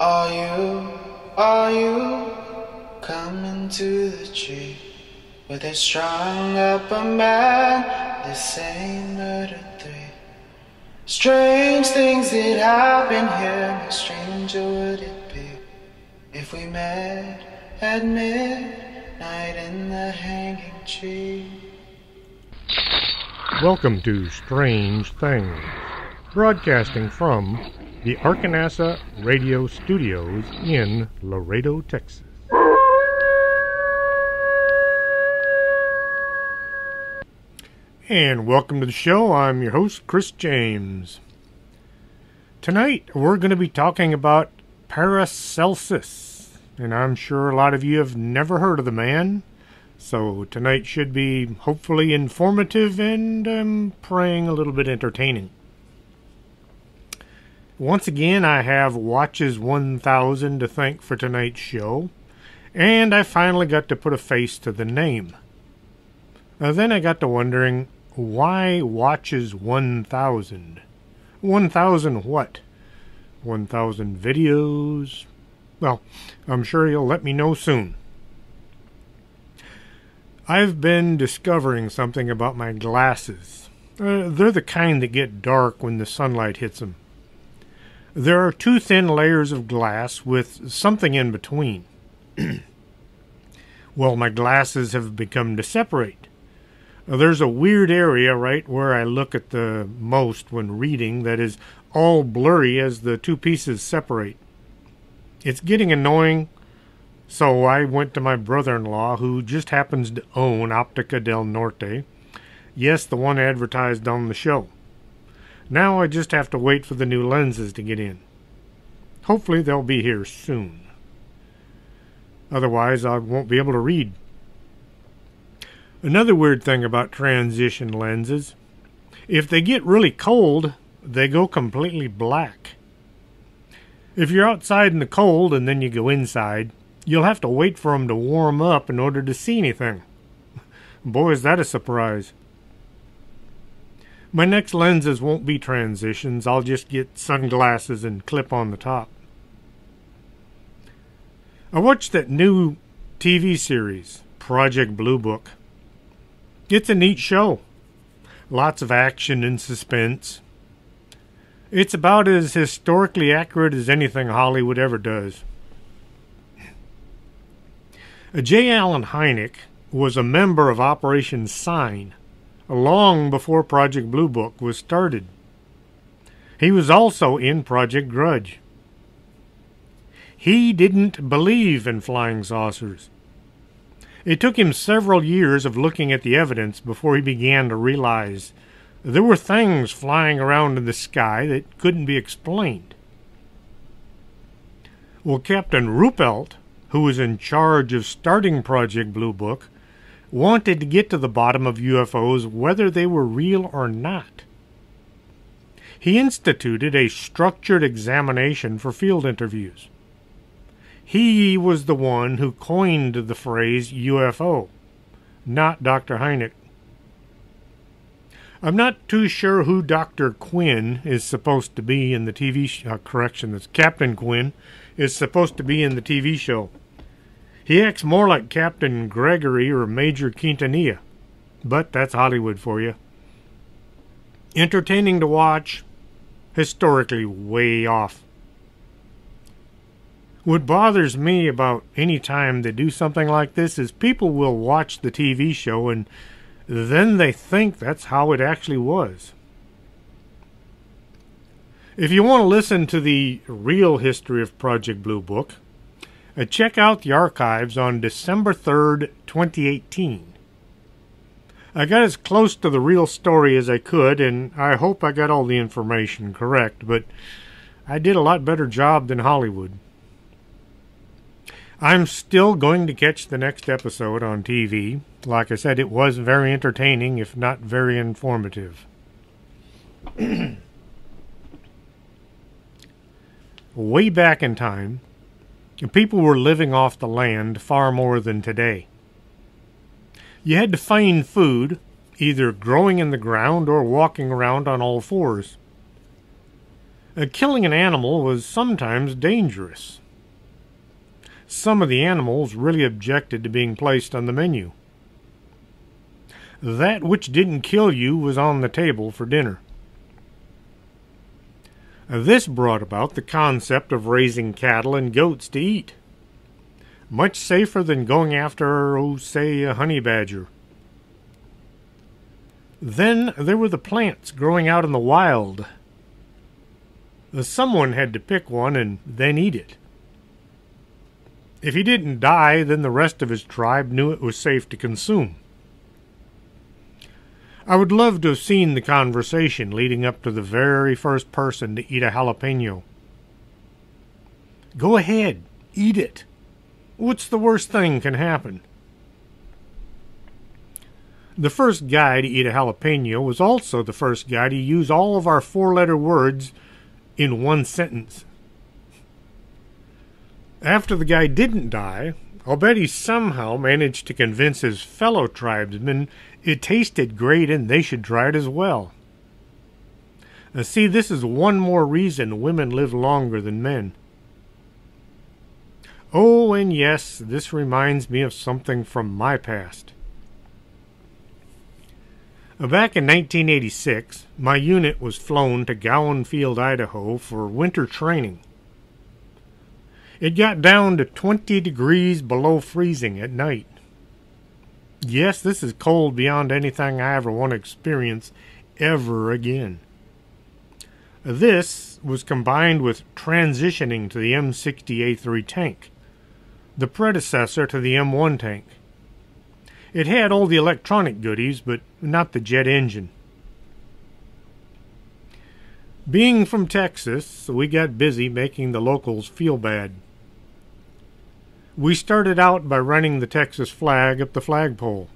Are you coming to the tree where they strung up a man, the same murder three? Strange things that happen here, how stranger would it be if we met at midnight in the hanging tree? Welcome to Strange Things, broadcasting from the Arkanasa Radio Studios in Laredo, Texas. And welcome to the show. I'm your host, Chris James. Tonight, we're going to be talking about Paracelsus, and I'm sure a lot of you have never heard of the man. So tonight should be hopefully informative and I'm praying a little bit entertaining. Once again, I have Watches 1000 to thank for tonight's show, and I finally got to put a face to the name. Then I got to wondering, why Watches 1000? 1000 what? 1000 videos? Well, I'm sure you'll let me know soon. I've been discovering something about my glasses. They're the kind that get dark when the sunlight hits them. There are two thin layers of glass with something in between. Well, my glasses have begun to separate. There's a weird area right where I look at the most when reading that is all blurry as the two pieces separate. It's getting annoying. So I went to my brother-in-law, who just happens to own Optica del Norte. Yes, the one advertised on the show. Now I just have to wait for the new lenses to get in. Hopefully they'll be here soon. Otherwise, I won't be able to read. Another weird thing about transition lenses, if they get really cold, they go completely black. If you're outside in the cold and then you go inside, you'll have to wait for them to warm up in order to see anything. Boy, is that a surprise. My next lenses won't be transitions. I'll just get sunglasses and clip on the top. I watched that new TV series, Project Blue Book. It's a neat show. Lots of action and suspense. It's about as historically accurate as anything Hollywood ever does. J. Allen Hynek was a member of Operation Sign long before Project Blue Book was started. He was also in Project Grudge. He didn't believe in flying saucers. It took him several years of looking at the evidence before he began to realize there were things flying around in the sky that couldn't be explained. Well, Captain Ruppelt, who was in charge of starting Project Blue Book, wanted to get to the bottom of UFOs whether they were real or not. He instituted a structured examination for field interviews. He was the one who coined the phrase UFO, not Dr. Hynek. I'm not too sure who Dr. Quinn is supposed to be in the TV show. That's Captain Quinn is supposed to be in the TV show. He acts more like Captain Gregory or Major Quintanilla, but that's Hollywood for you. Entertaining to watch, historically way off. What bothers me about any time they do something like this is people will watch the TV show and then they think that's how it actually was. If you want to listen to the real history of Project Blue Book, check out the archives on December 3rd, 2018. I got as close to the real story as I could, and I hope I got all the information correct, but I did a lot better job than Hollywood. I'm still going to catch the next episode on TV. Like I said, it was very entertaining, if not very informative. Way back in time, people were living off the land far more than today. You had to find food, either growing in the ground or walking around on all fours. Killing an animal was sometimes dangerous. Some of the animals really objected to being placed on the menu. That which didn't kill you was on the table for dinner. This brought about the concept of raising cattle and goats to eat. Much safer than going after, say, a honey badger. Then there were the plants growing out in the wild. Someone had to pick one and then eat it. If he didn't die, then the rest of his tribe knew it was safe to consume. I would love to have seen the conversation leading up to the very first person to eat a jalapeno. Go ahead, eat it. What's the worst thing can happen? The first guy to eat a jalapeno was also the first guy to use all of our four-letter words in one sentence. After the guy didn't die, I'll bet he somehow managed to convince his fellow tribesmen it tasted great and they should try it as well. Now, see, this is one more reason women live longer than men. Oh, and yes, this reminds me of something from my past. Back in 1986, my unit was flown to Gowan Field, Idaho for winter training. It got down to 20 degrees below freezing at night. Yes, this is cold beyond anything I ever want to experience ever again. This was combined with transitioning to the M60A3 tank, the predecessor to the M1 tank. It had all the electronic goodies, but not the jet engine. Being from Texas, we got busy making the locals feel bad. We started out by running the Texas flag up the flagpole.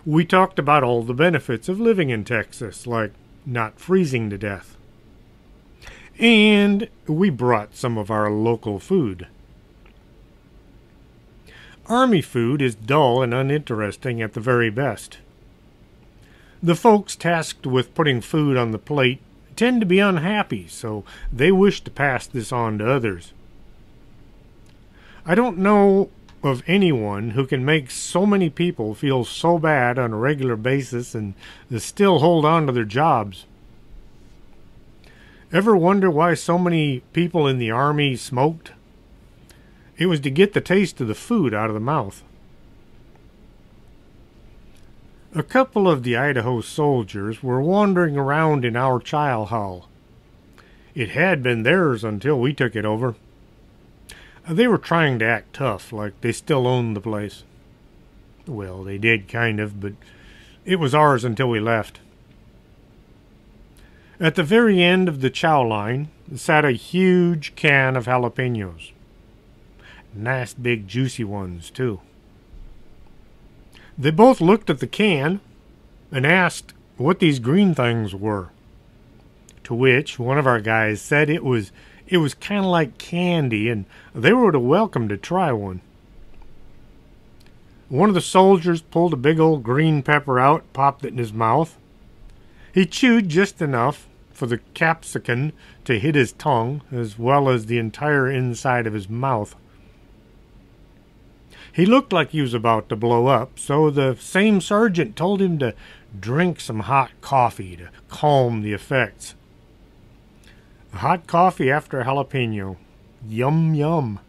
We talked about all the benefits of living in Texas, like not freezing to death. And we brought some of our local food. Army food is dull and uninteresting at the very best. The folks tasked with putting food on the plate tend to be unhappy, so they wish to pass this on to others. I don't know of anyone who can make so many people feel so bad on a regular basis and still hold on to their jobs. Ever wonder why so many people in the Army smoked? It was to get the taste of the food out of the mouth. A couple of the Idaho soldiers were wandering around in our chow hall. It had been theirs until we took it over. They were trying to act tough, like they still owned the place. Well, they did kind of, but it was ours until we left. At the very end of the chow line sat a huge can of jalapenos. Nice big juicy ones, too. They both looked at the can and asked what these green things were. To which one of our guys said it was kind of like candy and they were welcome to try one. One of the soldiers pulled a big old green pepper out, popped it in his mouth. He chewed just enough for the capsicum to hit his tongue as well as the entire inside of his mouth. He looked like he was about to blow up, so the same sergeant told him to drink some hot coffee to calm the effects. Hot coffee after a jalapeno. Yum, yum.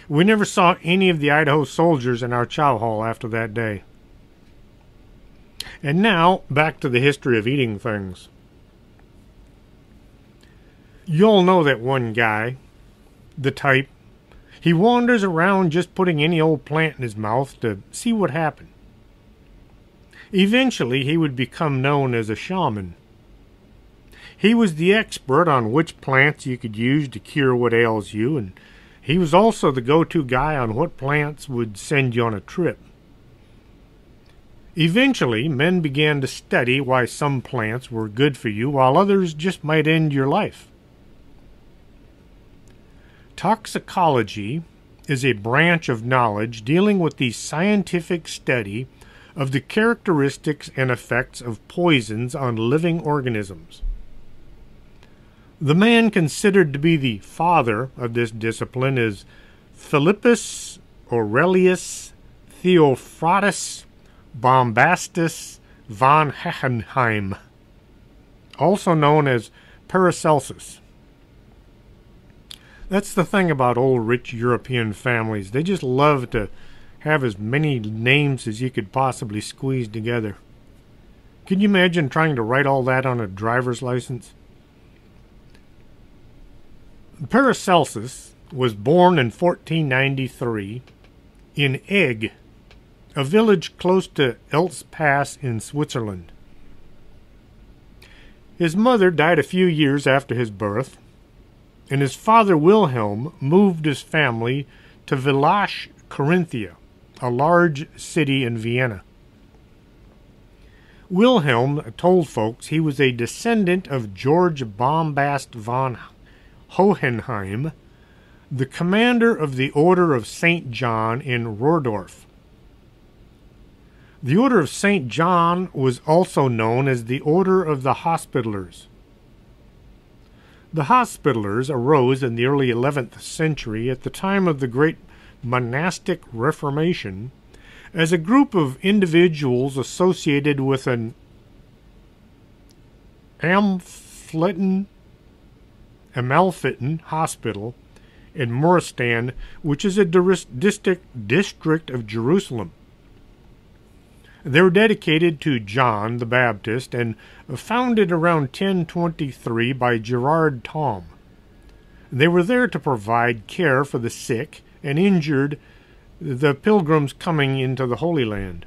We never saw any of the Idaho soldiers in our chow hall after that day. And now, back to the history of eating things. You'll know that one guy, the type. He wanders around just putting any old plant in his mouth to see what happened. Eventually, he would become known as a shaman. He was the expert on which plants you could use to cure what ails you, and he was also the go-to guy on what plants would send you on a trip. Eventually, men began to study why some plants were good for you while others just might end your life. Toxicology is a branch of knowledge dealing with the scientific study of the characteristics and effects of poisons on living organisms. The man considered to be the father of this discipline is Philippus Aurelius Theophratus Bombastus von Hohenheim, also known as Paracelsus. That's the thing about old rich European families. They just love to have as many names as you could possibly squeeze together. Can you imagine trying to write all that on a driver's license? Paracelsus was born in 1493 in Egg, a village close to Eltz Pass in Switzerland. His mother died a few years after his birth, and his father Wilhelm moved his family to Villach, Carinthia, a large city in Vienna. Wilhelm told folks he was a descendant of George Bombast von Hohenheim, the commander of the Order of St. John in Rohrdorf. The Order of St. John was also known as the Order of the Hospitallers. The Hospitallers arose in the early 11th century at the time of the great monastic Reformation as a group of individuals associated with an Amalfittan hospital in Muristan, which is a district of Jerusalem. They were dedicated to John the Baptist and founded around 1023 by Gerard Tom. They were there to provide care for the sick and injured, the pilgrims coming into the Holy Land.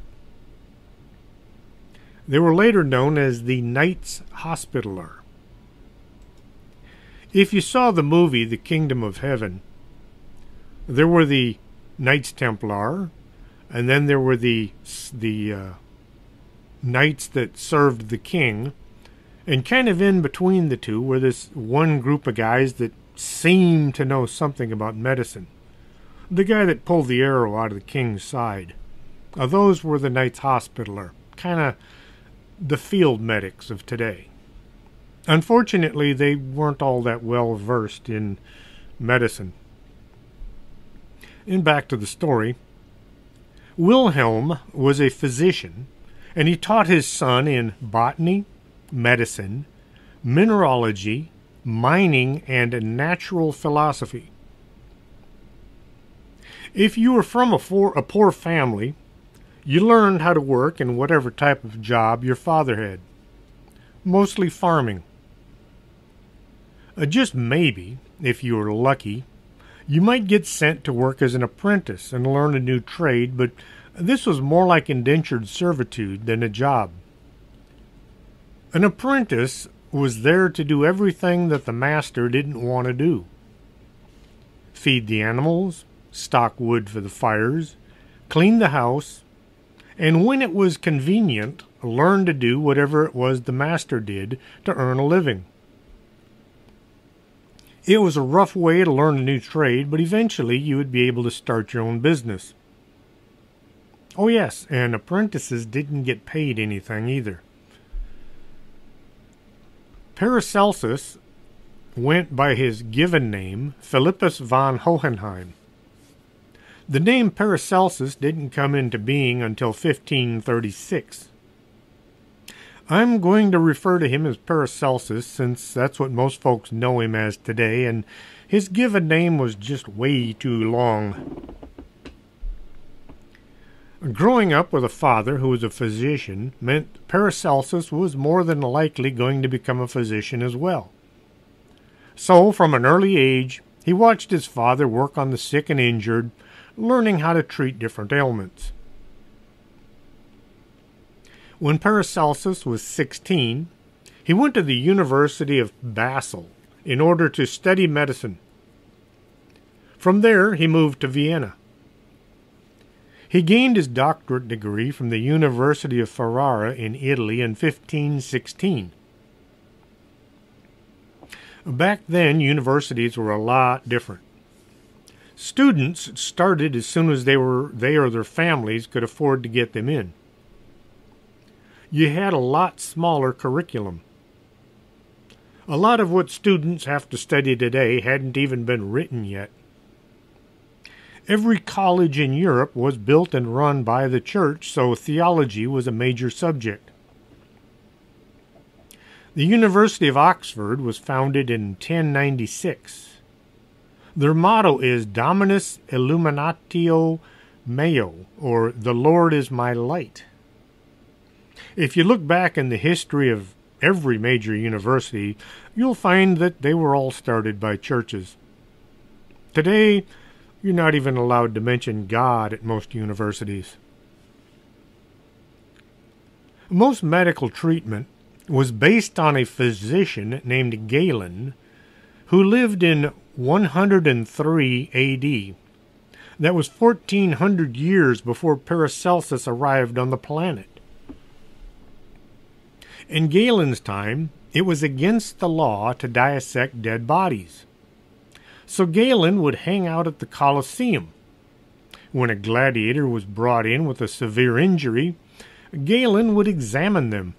They were later known as the Knights Hospitaller. If you saw the movie The Kingdom of Heaven, there were the Knights Templar, and then there were the knights that served the king, and kind of in between the two were this one group of guys that seemed to know something about medicine. The guy that pulled the arrow out of the king's side. Those were the Knights Hospitaller, kind of the field medics of today. Unfortunately, they weren't all that well versed in medicine. And back to the story. Wilhelm was a physician, and he taught his son in botany, medicine, mineralogy, mining, and natural philosophy. If you were from a poor family, you learned how to work in whatever type of job your father had, mostly farming. Just maybe, if you were lucky, you might get sent to work as an apprentice and learn a new trade, but this was more like indentured servitude than a job. An apprentice was there to do everything that the master didn't want to do. Feed the animals, stock wood for the fires, clean the house, and when it was convenient, learn to do whatever it was the master did to earn a living. It was a rough way to learn a new trade, but eventually you would be able to start your own business. Oh yes, and apprentices didn't get paid anything either. Paracelsus went by his given name, Philippus von Hohenheim. The name Paracelsus didn't come into being until 1536. I'm going to refer to him as Paracelsus since that's what most folks know him as today, and his given name was just way too long. Growing up with a father who was a physician meant Paracelsus was more than likely going to become a physician as well. So, from an early age, he watched his father work on the sick and injured, learning how to treat different ailments. When Paracelsus was 16, he went to the University of Basel in order to study medicine. From there, he moved to Vienna. He gained his doctorate degree from the University of Ferrara in Italy in 1516. Back then, universities were a lot different. Students started as soon as they or their families could afford to get them in. You had a lot smaller curriculum. A lot of what students have to study today hadn't even been written yet. Every college in Europe was built and run by the church, so theology was a major subject. The University of Oxford was founded in 1096. Their motto is Dominus Illuminatio Meo, or The Lord is my light. If you look back in the history of every major university, you'll find that they were all started by churches. Today, you're not even allowed to mention God at most universities. Most medical treatment was based on a physician named Galen who lived in 103 A.D. That was 1,400 years before Paracelsus arrived on the planet. In Galen's time, it was against the law to dissect dead bodies. So Galen would hang out at the Colosseum. When a gladiator was brought in with a severe injury, Galen would examine them.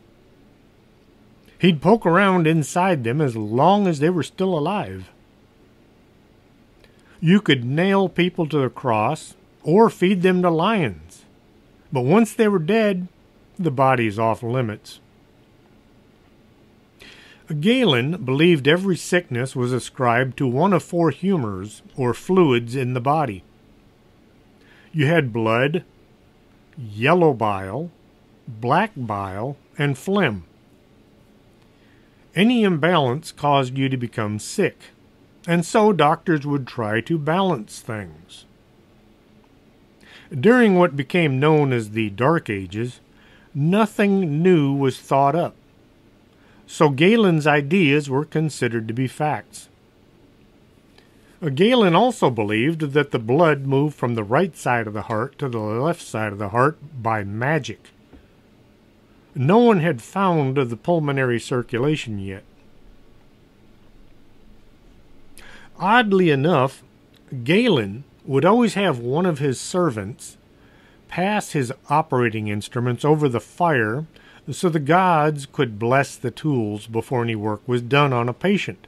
He'd poke around inside them as long as they were still alive. You could nail people to the cross or feed them to lions. But once they were dead, the body's off limits. Galen believed every sickness was ascribed to one of four humors, or fluids, in the body. You had blood, yellow bile, black bile, and phlegm. Any imbalance caused you to become sick, and so doctors would try to balance things. During what became known as the Dark Ages, nothing new was thought up. So Galen's ideas were considered to be facts. Galen also believed that the blood moved from the right side of the heart to the left side of the heart by magic. No one had found the pulmonary circulation yet. Oddly enough, Galen would always have one of his servants pass his operating instruments over the fire so the gods could bless the tools before any work was done on a patient.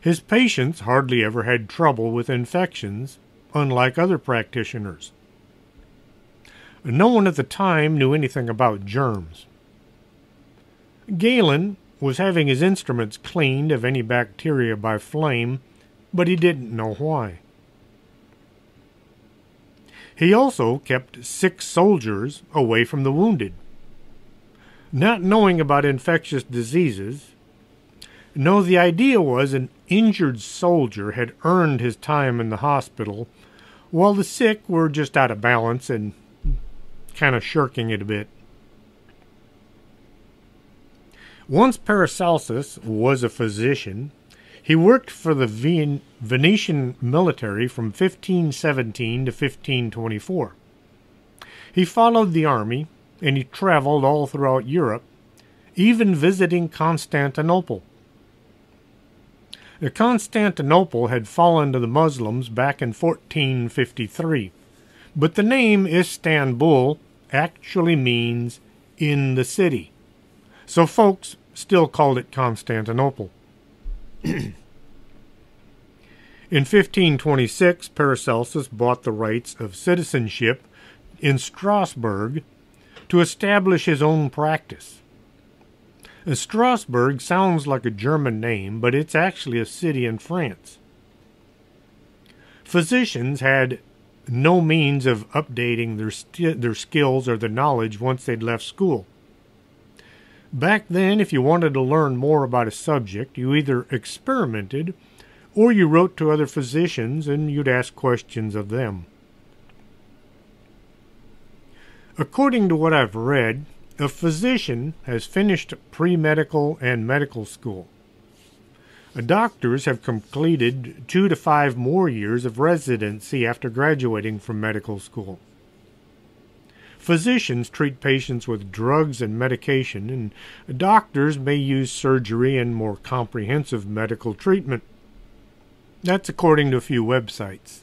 His patients hardly ever had trouble with infections, unlike other practitioners. No one at the time knew anything about germs. Galen was having his instruments cleaned of any bacteria by flame, but he didn't know why. He also kept sick soldiers away from the wounded. Not knowing about infectious diseases, no, the idea was an injured soldier had earned his time in the hospital, while the sick were just out of balance and kind of shirking it a bit. Once Paracelsus was a physician, he worked for the Venetian military from 1517 to 1524. He followed the army, and he traveled all throughout Europe, even visiting Constantinople. Constantinople had fallen to the Muslims back in 1453, but the name Istanbul actually means in the city, so folks still called it Constantinople. In 1526, Paracelsus bought the rights of citizenship in Strasbourg to establish his own practice. Strasbourg sounds like a German name, but it's actually a city in France. Physicians had no means of updating their skills or their knowledge once they'd left school. Back then, if you wanted to learn more about a subject, you either experimented or you wrote to other physicians and you'd ask questions of them. According to what I've read, a physician has finished pre-medical and medical school. Doctors have completed 2 to 5 more years of residency after graduating from medical school. Physicians treat patients with drugs and medication, and doctors may use surgery and more comprehensive medical treatment. That's according to a few websites.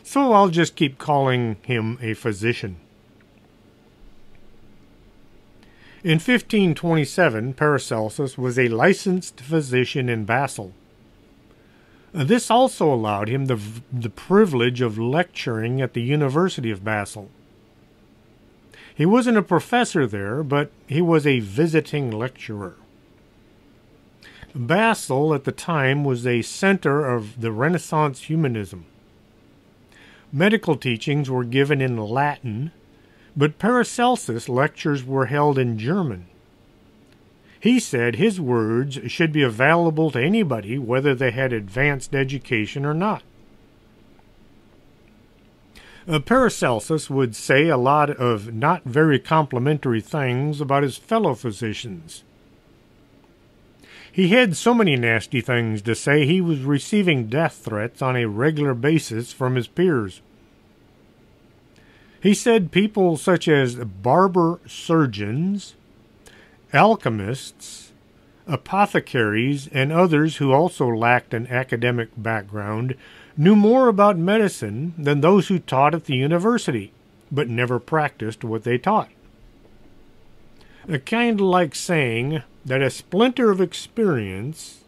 So I'll just keep calling him a physician. In 1527, Paracelsus was a licensed physician in Basel. This also allowed him the privilege of lecturing at the University of Basel. He wasn't a professor there, but he was a visiting lecturer. Basel at the time was a center of the Renaissance humanism. Medical teachings were given in Latin, but Paracelsus' lectures were held in German. He said his words should be available to anybody, whether they had advanced education or not. Paracelsus would say a lot of not very complimentary things about his fellow physicians. He had so many nasty things to say he was receiving death threats on a regular basis from his peers. He said people such as barber surgeons, alchemists, apothecaries, and others who also lacked an academic background knew more about medicine than those who taught at the university, but never practiced what they taught. Kind of like saying that a splinter of experience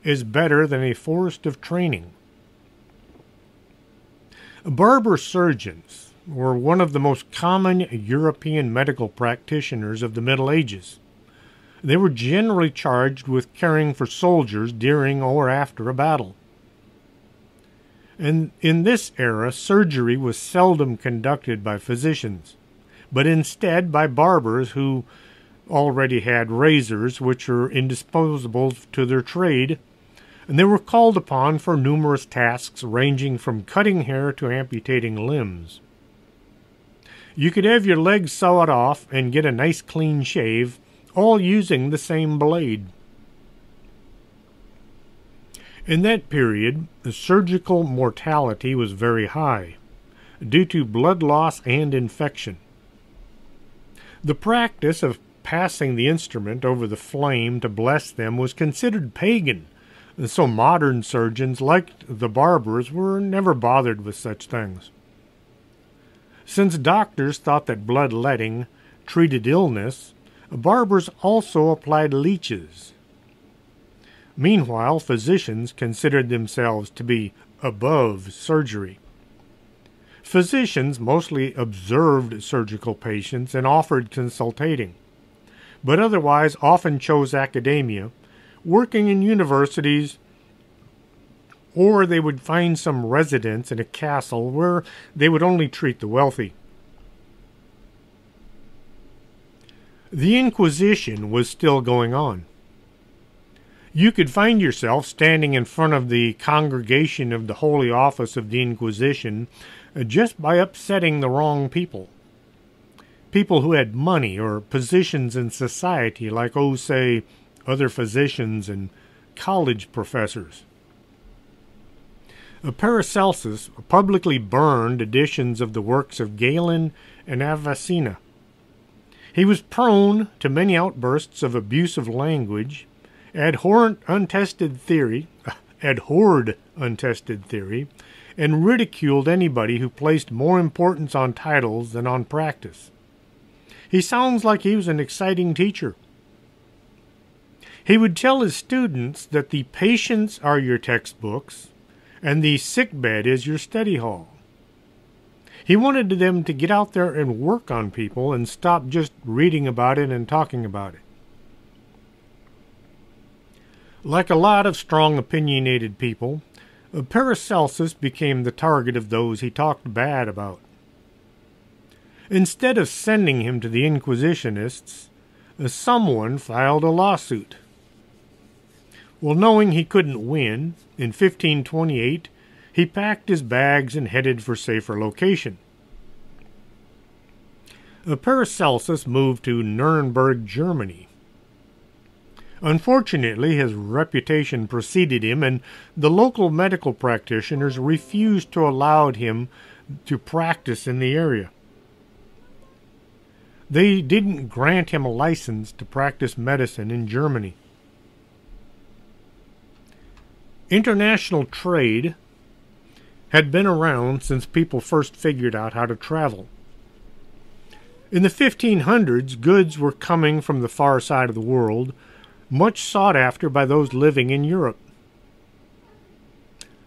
is better than a forest of training. Barber surgeons were one of the most common European medical practitioners of the Middle Ages. They were generally charged with caring for soldiers during or after a battle. And in this era, surgery was seldom conducted by physicians, but instead by barbers who already had razors which were indispensable to their trade, and they were called upon for numerous tasks ranging from cutting hair to amputating limbs. You could have your legs sawed off and get a nice clean shave, all using the same blade. In that period, the surgical mortality was very high, due to blood loss and infection. The practice of passing the instrument over the flame to bless them was considered pagan, and so modern surgeons, like the barbers, were never bothered with such things. Since doctors thought that bloodletting treated illness, barbers also applied leeches. Meanwhile, physicians considered themselves to be above surgery. Physicians mostly observed surgical patients and offered consultating, but otherwise often chose academia, working in universities, or they would find some residence in a castle where they would only treat the wealthy. The Inquisition was still going on. You could find yourself standing in front of the congregation of the Holy Office of the Inquisition just by upsetting the wrong people. People who had money or positions in society, like, say, other physicians and college professors. Paracelsus publicly burned editions of the works of Galen and Avicenna. He was prone to many outbursts of abusive language, abhorred untested theory, and ridiculed anybody who placed more importance on titles than on practice. He sounds like he was an exciting teacher. He would tell his students that the patients are your textbooks, and the sickbed is your study hall. He wanted them to get out there and work on people and stop just reading about it and talking about it. Like a lot of strong, opinionated people, Paracelsus became the target of those he talked bad about. Instead of sending him to the Inquisitionists, someone filed a lawsuit. Well, knowing he couldn't win, in 1528, he packed his bags and headed for safer location. Paracelsus moved to Nuremberg, Germany. Unfortunately, his reputation preceded him, and the local medical practitioners refused to allow him to practice in the area. They didn't grant him a license to practice medicine in Germany. International trade had been around since people first figured out how to travel. In the 1500s, goods were coming from the far side of the world, much sought after by those living in Europe.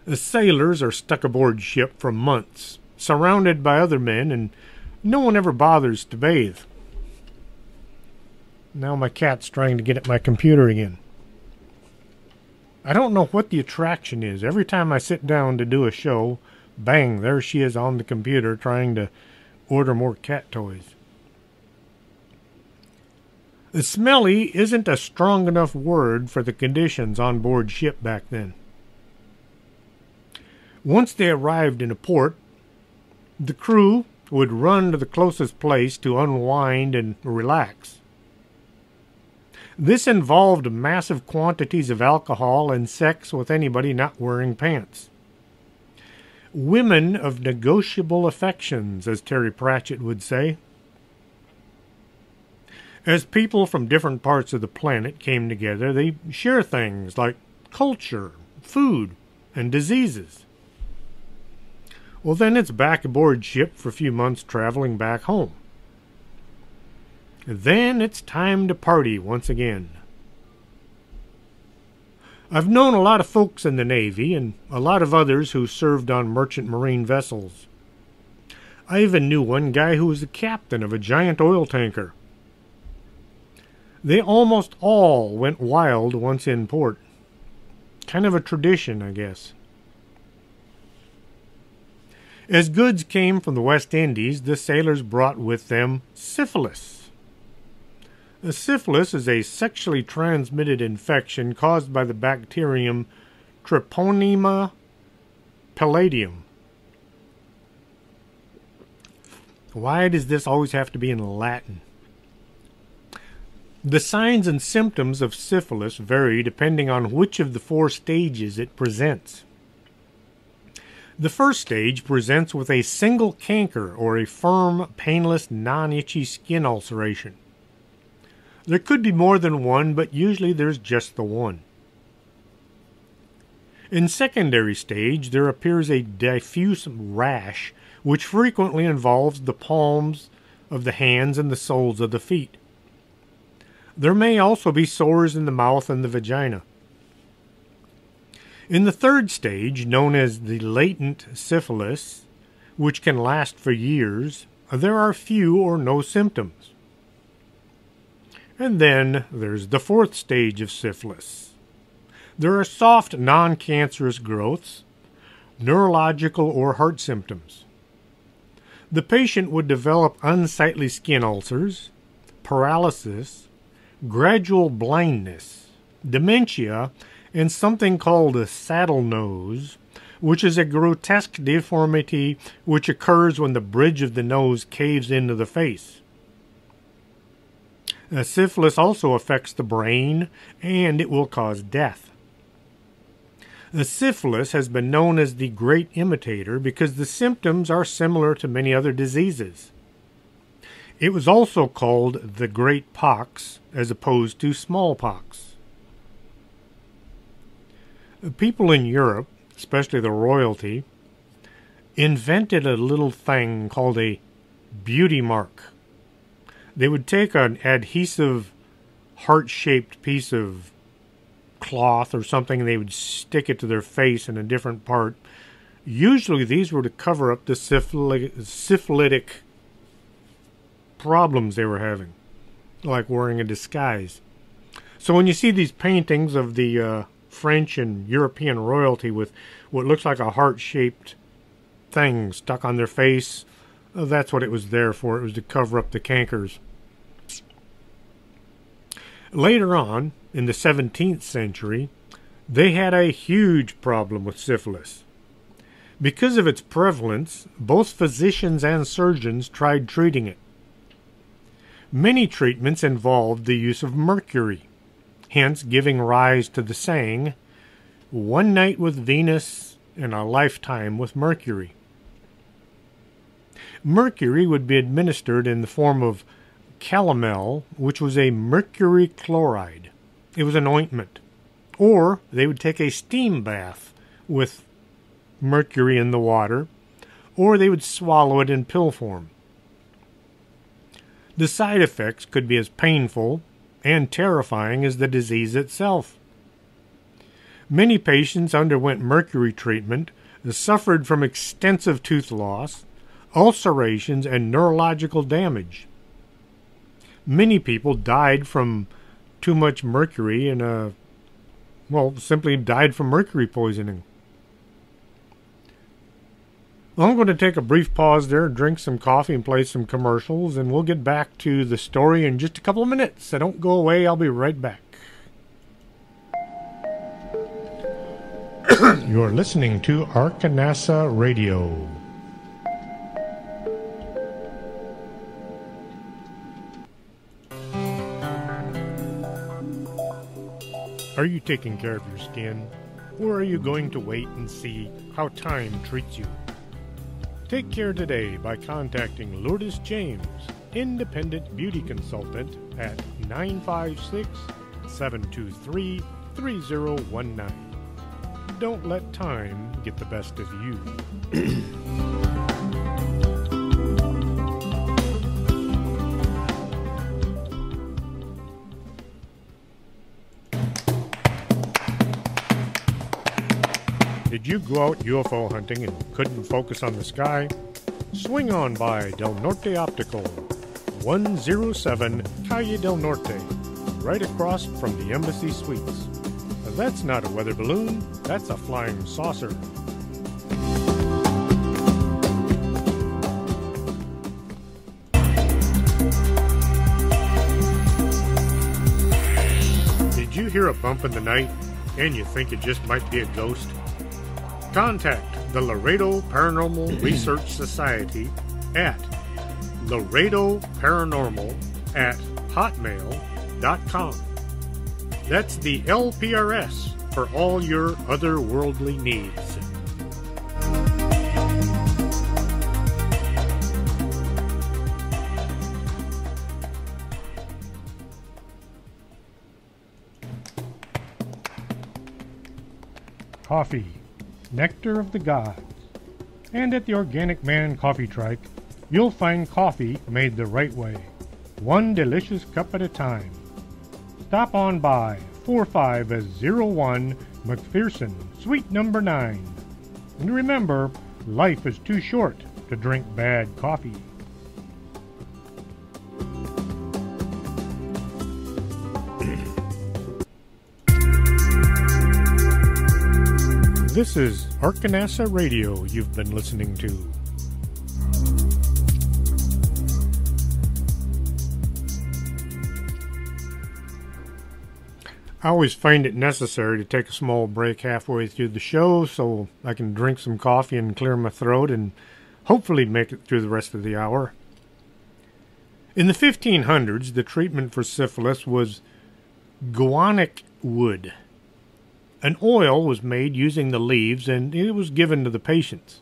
The sailors are stuck aboard ship for months, surrounded by other men, and no one ever bothers to bathe. Now my cat's trying to get at my computer again. I don't know what the attraction is. Every time I sit down to do a show, bang, there she is on the computer trying to order more cat toys. The smelly isn't a strong enough word for the conditions on board ship back then. Once they arrived in a port, the crew would run to the closest place to unwind and relax. This involved massive quantities of alcohol and sex with anybody not wearing pants. Women of negotiable affections, as Terry Pratchett would say. As people from different parts of the planet came together, they share things like culture, food, and diseases. Well, then it's back aboard ship for a few months traveling back home. Then it's time to party once again. I've known a lot of folks in the Navy and a lot of others who served on merchant marine vessels. I even knew one guy who was the captain of a giant oil tanker. They almost all went wild once in port. Kind of a tradition, I guess. As goods came from the West Indies, the sailors brought with them syphilis. Syphilis is a sexually transmitted infection caused by the bacterium Treponema palladium. Why does this always have to be in Latin? The signs and symptoms of syphilis vary depending on which of the 4 stages it presents. The first stage presents with a single canker or a firm, painless, non-itchy skin ulceration. There could be more than one, but usually there's just the one. In secondary stage, there appears a diffuse rash, which frequently involves the palms of the hands and the soles of the feet. There may also be sores in the mouth and the vagina. In the third stage, known as the latent syphilis, which can last for years, there are few or no symptoms. And then there's the fourth stage of syphilis. There are soft, non-cancerous growths, neurological or heart symptoms. The patient would develop unsightly skin ulcers, paralysis, gradual blindness, dementia, and something called a saddle nose, which is a grotesque deformity which occurs when the bridge of the nose caves into the face. Syphilis also affects the brain, and it will cause death. The syphilis has been known as the great imitator because the symptoms are similar to many other diseases. It was also called the great pox as opposed to smallpox. People in Europe, especially the royalty, invented a little thing called a beauty mark. They would take an adhesive, heart-shaped piece of cloth or something, and they would stick it to their face in a different part. Usually these were to cover up the syphilitic problems they were having, like wearing a disguise. So when you see these paintings of the French and European royalty with what looks like a heart-shaped thing stuck on their face, that's what it was there for. It was to cover up the cankers. Later on, in the 17th century, they had a huge problem with syphilis. Because of its prevalence, both physicians and surgeons tried treating it. Many treatments involved the use of mercury, hence giving rise to the saying, "One night with Venus and a lifetime with Mercury." Mercury would be administered in the form of calomel, which was a mercury chloride. It was an ointment. Or they would take a steam bath with mercury in the water, or they would swallow it in pill form. The side effects could be as painful and terrifying as the disease itself. Many patients underwent mercury treatment, suffered from extensive tooth loss, ulcerations, and neurological damage. Many people died from too much mercury and simply died from mercury poisoning. Well, I'm going to take a brief pause there, drink some coffee, and play some commercials, and we'll get back to the story in just a couple of minutes. So don't go away. I'll be right back. You're listening to Arkanasa Radio. Are you taking care of your skin, or are you going to wait and see how time treats you? Take care today by contacting Lourdes James, Independent Beauty Consultant, at 956-723-3019. Don't let time get the best of you. Did you go out UFO hunting and couldn't focus on the sky? Swing on by Del Norte Optical, 107 Calle Del Norte, right across from the Embassy Suites. That's not a weather balloon, that's a flying saucer. Did you hear a bump in the night and you think it just might be a ghost? Contact the Laredo Paranormal Research Society at laredoparanormal@hotmail.com. That's the LPRS for all your otherworldly needs. Coffee, nectar of the gods. And at the Organic Man Coffee Trike, you'll find coffee made the right way, one delicious cup at a time. Stop on by 4501 McPherson, Suite number 9. And remember, life is too short to drink bad coffee. This is Arkanasa Radio you've been listening to. I always find it necessary to take a small break halfway through the show so I can drink some coffee and clear my throat and hopefully make it through the rest of the hour. In the 1500s, the treatment for syphilis was guaiac wood. An oil was made using the leaves and it was given to the patients.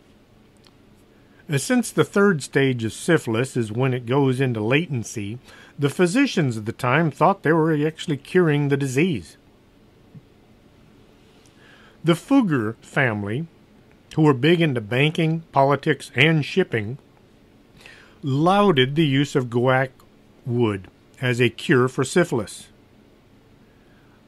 Since the third stage of syphilis is when it goes into latency, the physicians at the time thought they were actually curing the disease. The Fugger family, who were big into banking, politics, and shipping, lauded the use of guaiac wood as a cure for syphilis.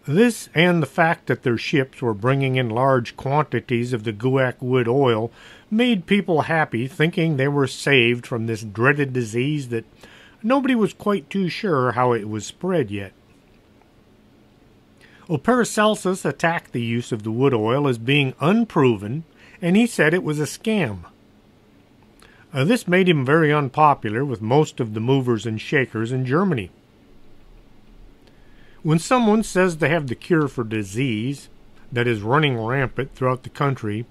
This and the fact that their ships were bringing in large quantities of the guaiac wood oil made people happy, thinking they were saved from this dreaded disease that nobody was quite too sure how it was spread yet. Well, Paracelsus attacked the use of the wood oil as being unproven, and he said it was a scam. This made him very unpopular with most of the movers and shakers in Germany. When someone says they have the cure for disease that is running rampant throughout the country,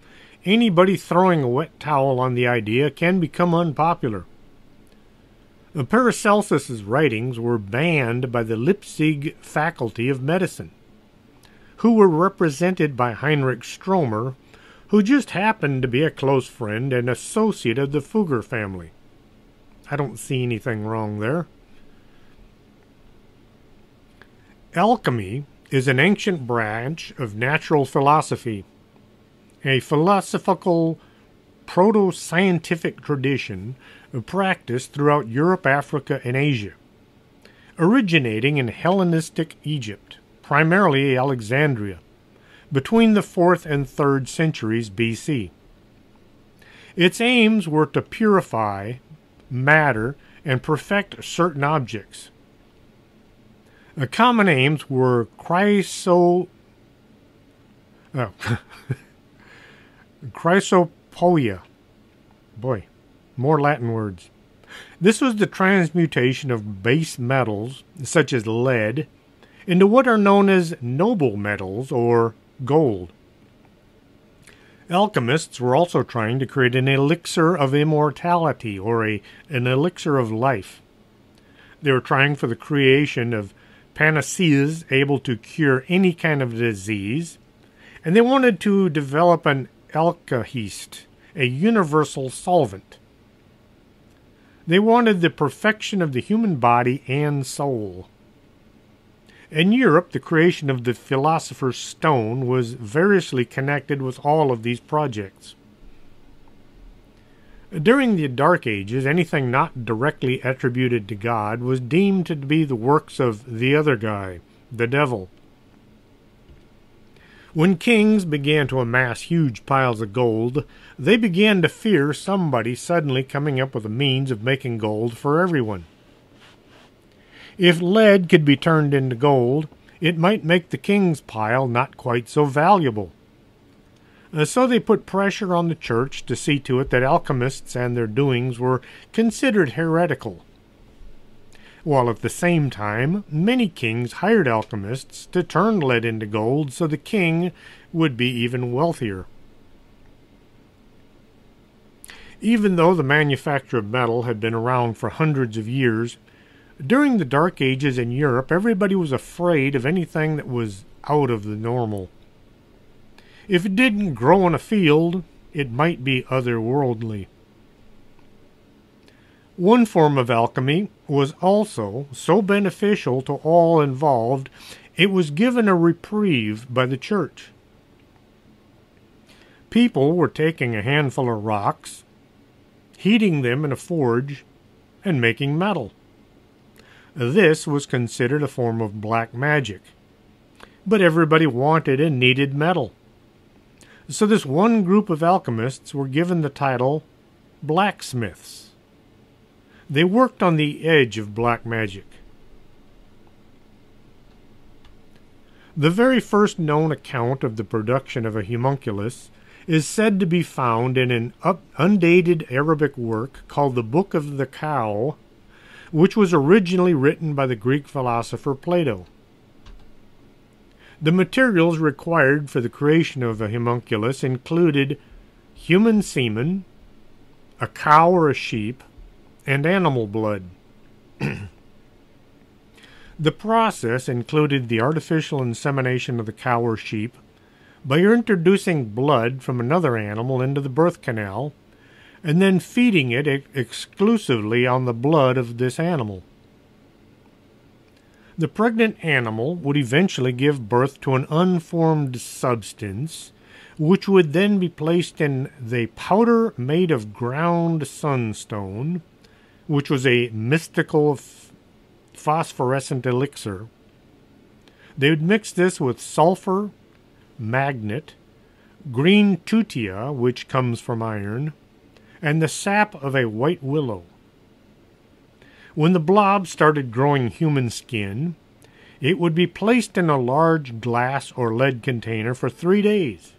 anybody throwing a wet towel on the idea can become unpopular. Paracelsus's writings were banned by the Leipzig Faculty of Medicine, who were represented by Heinrich Stromer, who just happened to be a close friend and associate of the Fugger family. I don't see anything wrong there. Alchemy is an ancient branch of natural philosophy, a philosophical proto-scientific tradition practiced throughout Europe, Africa, and Asia. originating in Hellenistic Egypt, primarily Alexandria, between the 4th and 3rd centuries BC. Its aims were to purify matter and perfect certain objects. The common aims were chrysopoeia. Boy, more Latin words. This was the transmutation of base metals, such as lead, into what are known as noble metals, or gold. Alchemists were also trying to create an elixir of immortality, or an elixir of life. They were trying for the creation of panaceas able to cure any kind of disease, and they wanted to develop an alkahest, a universal solvent. They wanted the perfection of the human body and soul. In Europe, the creation of the Philosopher's Stone was variously connected with all of these projects. During the Dark Ages, anything not directly attributed to God was deemed to be the works of the other guy, the devil. When kings began to amass huge piles of gold, they began to fear somebody suddenly coming up with a means of making gold for everyone. If lead could be turned into gold, it might make the king's pile not quite so valuable. So they put pressure on the church to see to it that alchemists and their doings were considered heretical, while at the same time many kings hired alchemists to turn lead into gold so the king would be even wealthier. Even though the manufacture of metal had been around for hundreds of years, during the Dark Ages in Europe, everybody was afraid of anything that was out of the normal. If it didn't grow in a field, it might be otherworldly. One form of alchemy was also so beneficial to all involved, it was given a reprieve by the church. People were taking a handful of rocks, heating them in a forge, and making metal. This was considered a form of black magic, but everybody wanted and needed metal. So this one group of alchemists were given the title blacksmiths. They worked on the edge of black magic. The very first known account of the production of a homunculus is said to be found in an undated Arabic work called the Book of the Cow, which was originally written by the Greek philosopher Plato. The materials required for the creation of a homunculus included human semen, a cow or a sheep, and animal blood. The process included the artificial insemination of the cow or sheep by introducing blood from another animal into the birth canal and then feeding it exclusively on the blood of this animal. The pregnant animal would eventually give birth to an unformed substance, which would then be placed in the powder made of ground sunstone, which was a mystical phosphorescent elixir. They would mix this with sulfur, magnet, green tutia, which comes from iron, and the sap of a white willow. When the blob started growing human skin, it would be placed in a large glass or lead container for 3 days.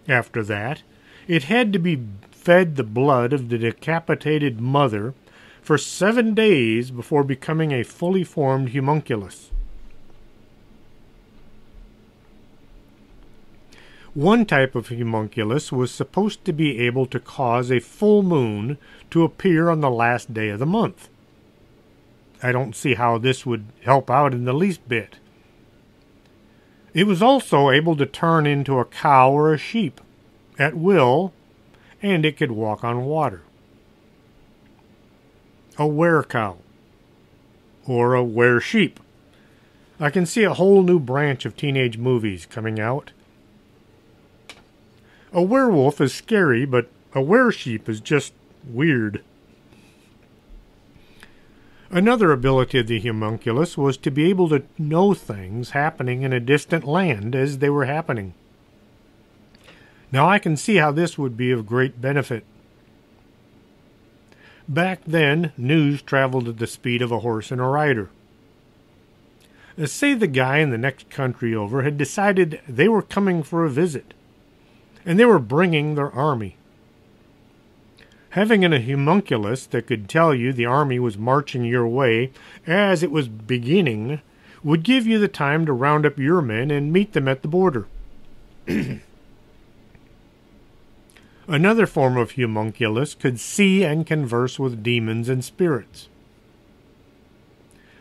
After that, it had to be fed the blood of the decapitated mother for 7 days before becoming a fully formed homunculus. One type of homunculus was supposed to be able to cause a full moon to appear on the last day of the month. I don't see how this would help out in the least bit. It was also able to turn into a cow or a sheep at will, and it could walk on water. A were-cow, or a were-sheep. I can see a whole new branch of teenage movies coming out. A werewolf is scary, but a were-sheep is just weird. Another ability of the homunculus was to be able to know things happening in a distant land as they were happening. Now I can see how this would be of great benefit. Back then, news traveled at the speed of a horse and a rider. Say the guy in the next country over had decided they were coming for a visit, and they were bringing their army. Having a homunculus that could tell you the army was marching your way as it was beginning would give you the time to round up your men and meet them at the border. Another form of homunculus could see and converse with demons and spirits.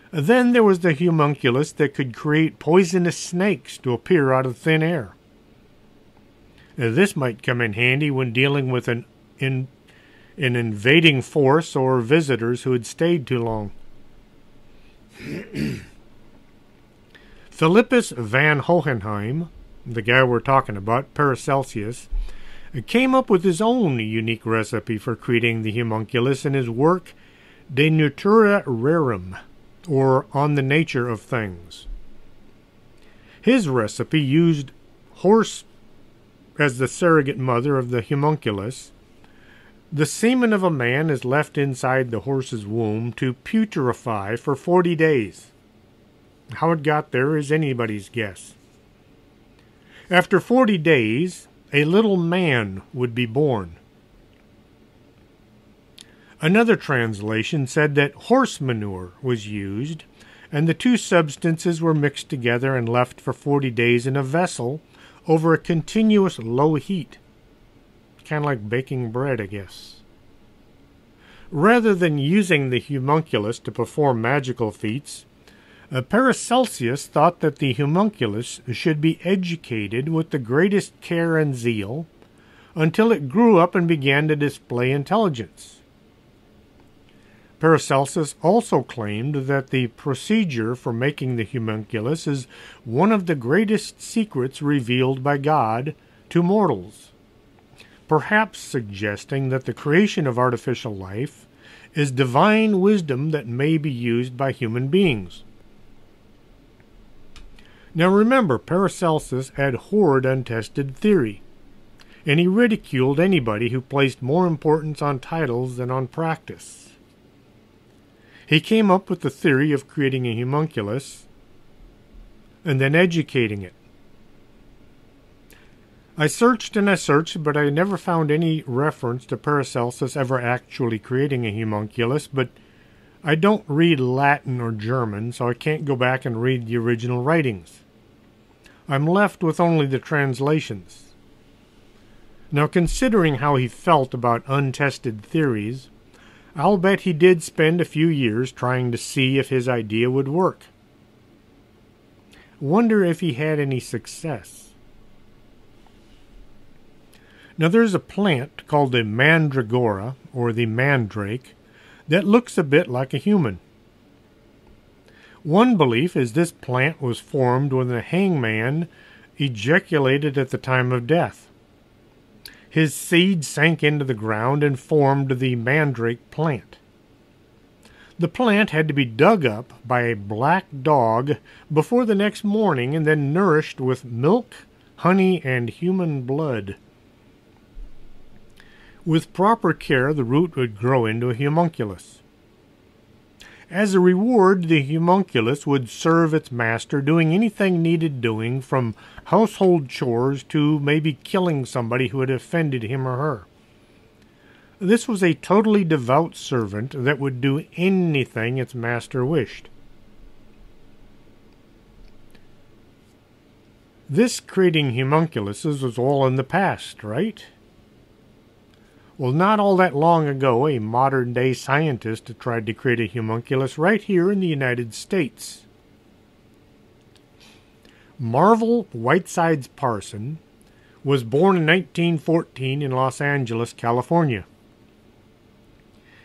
Then there was the homunculus that could create poisonous snakes to appear out of thin air. This might come in handy when dealing with an invading force or visitors who had stayed too long. Philippus van Hohenheim, the guy we're talking about, Paracelsus, came up with his own unique recipe for creating the homunculus in his work De Natura Rerum, or On the Nature of Things. His recipe used horse as the surrogate mother of the homunculus. The semen of a man is left inside the horse's womb to putrefy for 40 days. How it got there is anybody's guess. After 40 days, a little man would be born. Another translation said that horse manure was used, and the two substances were mixed together and left for 40 days in a vessel over a continuous low heat. Kind of like baking bread, I guess. Rather than using the homunculus to perform magical feats, Paracelsus thought that the homunculus should be educated with the greatest care and zeal until it grew up and began to display intelligence. Paracelsus also claimed that the procedure for making the homunculus is one of the greatest secrets revealed by God to mortals, perhaps suggesting that the creation of artificial life is divine wisdom that may be used by human beings. Now remember, Paracelsus abhorred untested theory, and he ridiculed anybody who placed more importance on titles than on practice. He came up with the theory of creating a homunculus and then educating it. I searched and I searched, but I never found any reference to Paracelsus ever actually creating a homunculus, but I don't read Latin or German, so I can't go back and read the original writings. I'm left with only the translations. Now, considering how he felt about untested theories, I'll bet he did spend a few years trying to see if his idea would work. Wonder if he had any success. Now, there's a plant called the mandragora, or the mandrake, that looks a bit like a human. One belief is this plant was formed when the hangman ejaculated at the time of death. His seed sank into the ground and formed the mandrake plant. The plant had to be dug up by a black dog before the next morning and then nourished with milk, honey, and human blood. With proper care, the root would grow into a homunculus. As a reward, the homunculus would serve its master doing anything needed doing, from household chores to maybe killing somebody who had offended him or her. This was a totally devout servant that would do anything its master wished. This creating homunculuses was all in the past, right? Well, not all that long ago, a modern-day scientist tried to create a homunculus right here in the United States. Marvel Whitesides Parson was born in 1914 in Los Angeles, California.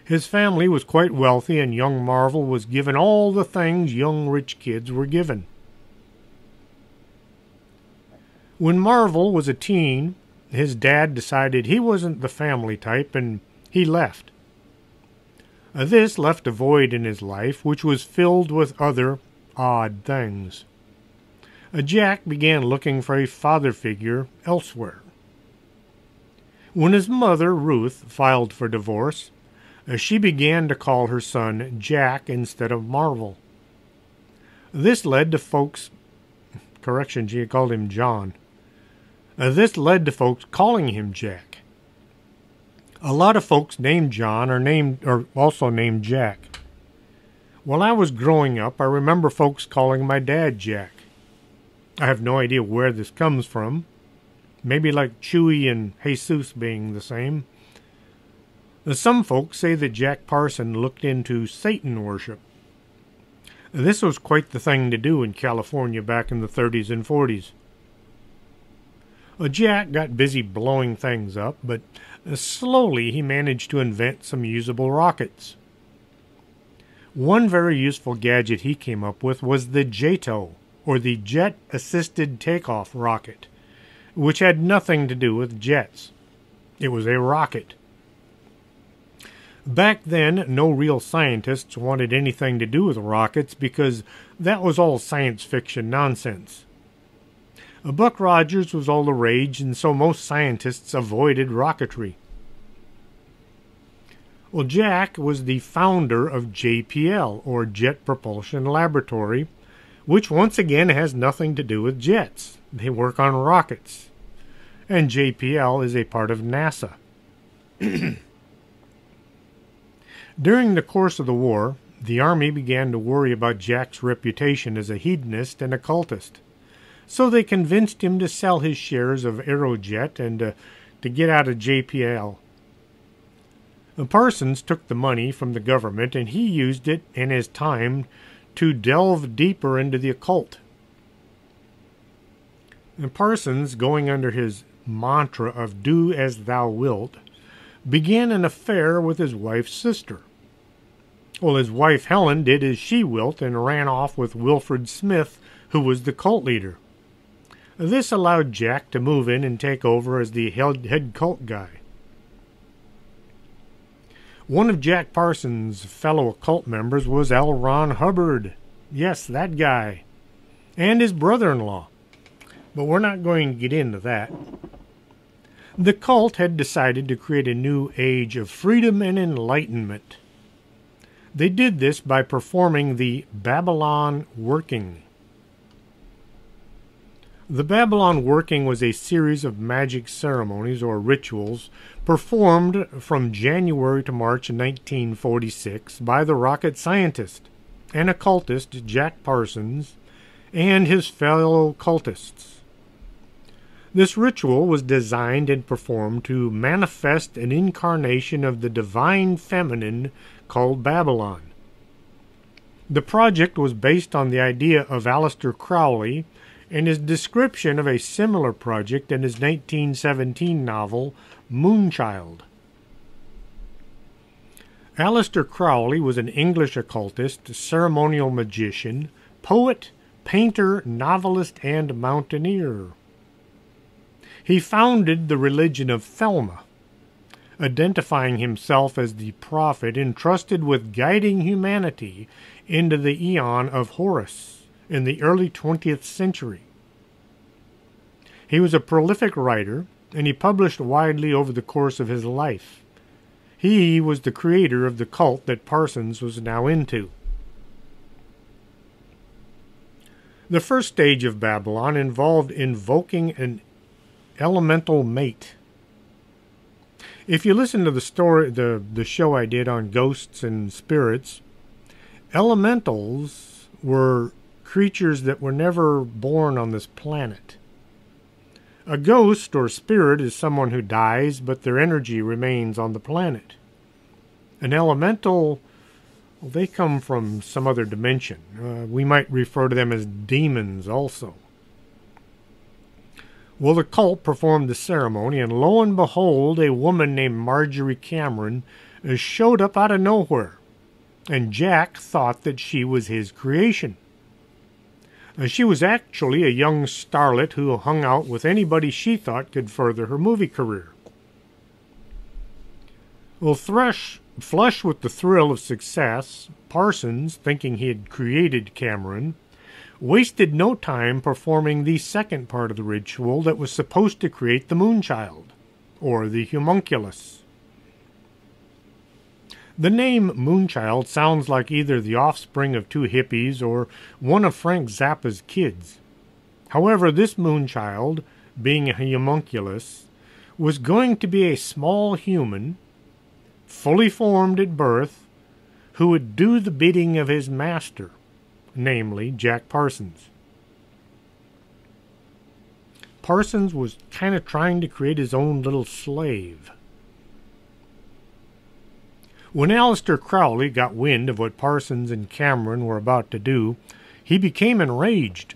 His family was quite wealthy, and young Marvel was given all the things young rich kids were given. When Marvel was a teen, his dad decided he wasn't the family type, and he left. This left a void in his life which was filled with other odd things. Jack began looking for a father figure elsewhere. When his mother, Ruth, filed for divorce, she began to call her son Jack instead of Marvel. This led to folks... Correction, she called him John. This led to folks calling him Jack. A lot of folks named John are also named Jack. While I was growing up, I remember folks calling my dad Jack. I have no idea where this comes from. Maybe like Chewy and Jesus being the same. Some folks say that Jack Parson looked into Satan worship. This was quite the thing to do in California back in the 30s and 40s. Jack got busy blowing things up, but slowly he managed to invent some usable rockets. One very useful gadget he came up with was the JATO, or the Jet Assisted Takeoff Rocket, which had nothing to do with jets. It was a rocket. Back then, no real scientists wanted anything to do with rockets because that was all science fiction nonsense. Buck Rogers was all the rage, and so most scientists avoided rocketry. Well, Jack was the founder of JPL, or Jet Propulsion Laboratory, which once again has nothing to do with jets. They work on rockets. And JPL is a part of NASA. During the course of the war, the Army began to worry about Jack's reputation as a hedonist and occultist. So they convinced him to sell his shares of Aerojet and to get out of JPL. Parsons took the money from the government and he used it and his time to delve deeper into the occult. And Parsons, going under his mantra of do as thou wilt, began an affair with his wife's sister. Well, his wife Helen did as she wilt and ran off with Wilfred Smith, who was the cult leader. This allowed Jack to move in and take over as the head cult guy. One of Jack Parsons' fellow occult members was L. Ron Hubbard. Yes, that guy. And his brother-in-law. But we're not going to get into that. The cult had decided to create a new age of freedom and enlightenment. They did this by performing the Babylon Working. The Babylon Working was a series of magic ceremonies or rituals performed from January to March 1946 by the rocket scientist and occultist Jack Parsons and his fellow cultists. This ritual was designed and performed to manifest an incarnation of the divine feminine called Babylon. The project was based on the idea of Aleister Crowley and his description of a similar project in his 1917 novel, Moonchild. Aleister Crowley was an English occultist, ceremonial magician, poet, painter, novelist, and mountaineer. He founded the religion of Thelma, identifying himself as the prophet entrusted with guiding humanity into the Aeon of Horus in the early 20th century. He was a prolific writer, and he published widely over the course of his life. He was the creator of the cult that Parsons was now into. The first stage of Babylon involved invoking an elemental mate. If you listen to the story, the show I did on ghosts and spirits, elementals were creatures that were never born on this planet. A ghost or spirit is someone who dies, but their energy remains on the planet. An elemental, well, they come from some other dimension. We might refer to them as demons also. Well, the cult performed the ceremony, and lo and behold, a woman named Marjorie Cameron showed up out of nowhere, and Jack thought that she was his creation. She was actually a young starlet who hung out with anybody she thought could further her movie career. Well, Thrush Flush with the thrill of success, Parsons, thinking he had created Cameron, wasted no time performing the second part of the ritual that was supposed to create the Moonchild, or the homunculus. The name Moonchild sounds like either the offspring of two hippies or one of Frank Zappa's kids. However, this Moonchild, being a homunculus, was going to be a small human, fully formed at birth, who would do the bidding of his master, namely Jack Parsons. Parsons was kind of trying to create his own little slave. When Aleister Crowley got wind of what Parsons and Cameron were about to do, he became enraged.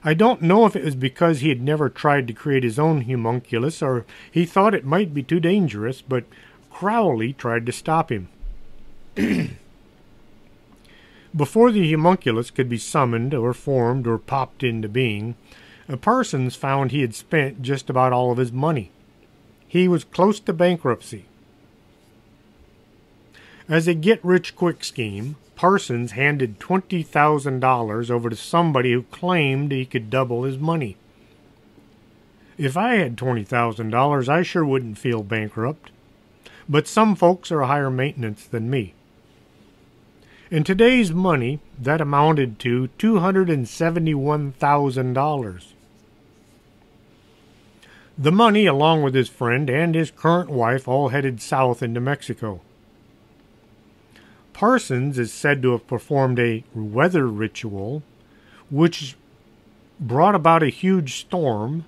I don't know if it was because he had never tried to create his own homunculus or he thought it might be too dangerous, but Crowley tried to stop him. Before the homunculus could be summoned or formed or popped into being, Parsons found he had spent just about all of his money. He was close to bankruptcy. As a get-rich-quick scheme, Parsons handed $20,000 over to somebody who claimed he could double his money. If I had $20,000, I sure wouldn't feel bankrupt. But some folks are higher maintenance than me. In today's money, that amounted to $271,000. The money, along with his friend and his current wife, all headed south into Mexico. Parsons is said to have performed a weather ritual, which brought about a huge storm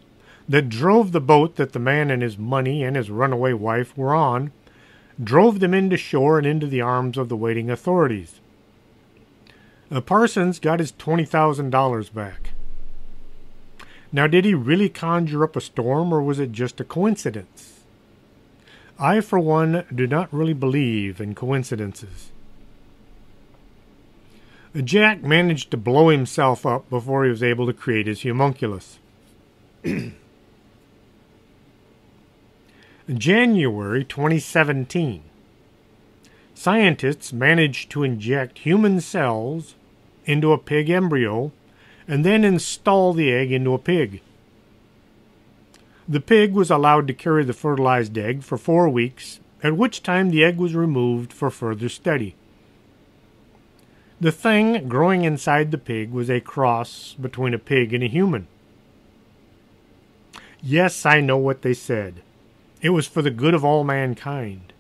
that drove the boat that the man and his money and his runaway wife were on, drove them into shore and into the arms of the waiting authorities. Parsons got his $20,000 back. Now, did he really conjure up a storm, or was it just a coincidence? I, for one, do not really believe in coincidences. Jack managed to blow himself up before he was able to create his homunculus. January 2017. Scientists managed to inject human cells into a pig embryo and then install the egg into a pig. The pig was allowed to carry the fertilized egg for 4 weeks, at which time the egg was removed for further study. The thing growing inside the pig was a cross between a pig and a human. Yes, I know what they said. It was for the good of all mankind.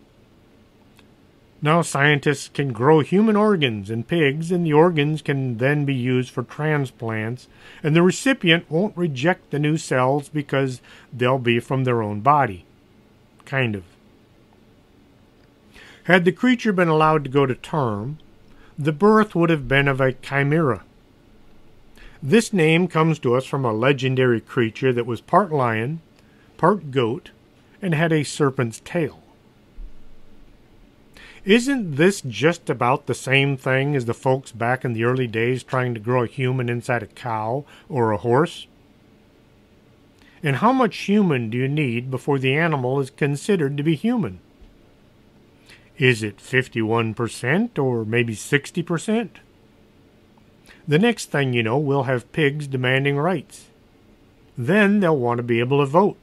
Now scientists can grow human organs in pigs, and the organs can then be used for transplants, and the recipient won't reject the new cells because they'll be from their own body. Kind of. Had the creature been allowed to go to term, the birth would have been of a chimera. This name comes to us from a legendary creature that was part lion, part goat, and had a serpent's tail. Isn't this just about the same thing as the folks back in the early days trying to grow a human inside a cow or a horse? And how much human do you need before the animal is considered to be human? Is it 51% or maybe 60%? The next thing you know, we'll have pigs demanding rights. Then they'll want to be able to vote.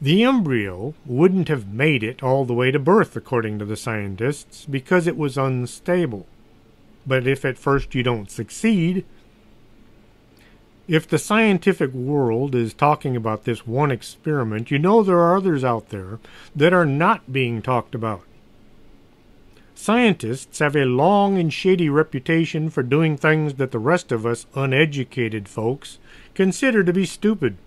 The embryo wouldn't have made it all the way to birth, according to the scientists, because it was unstable. But if at first you don't succeed, if the scientific world is talking about this one experiment, you know there are others out there that are not being talked about. Scientists have a long and shady reputation for doing things that the rest of us uneducated folks consider to be stupid.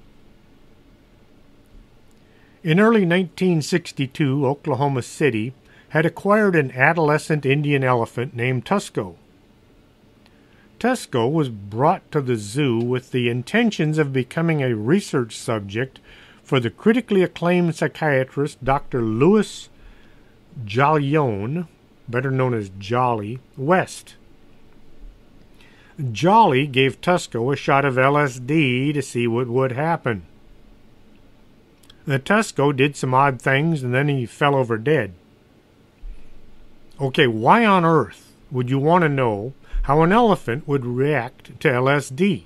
In early 1962, Oklahoma City had acquired an adolescent Indian elephant named Tusko. Tusko was brought to the zoo with the intentions of becoming a research subject for the critically acclaimed psychiatrist Dr. Louis Jolyon, better known as Jolly, West. Jolly gave Tusko a shot of LSD to see what would happen. The Tusko did some odd things and then he fell over dead. Okay, why on earth would you want to know how an elephant would react to LSD?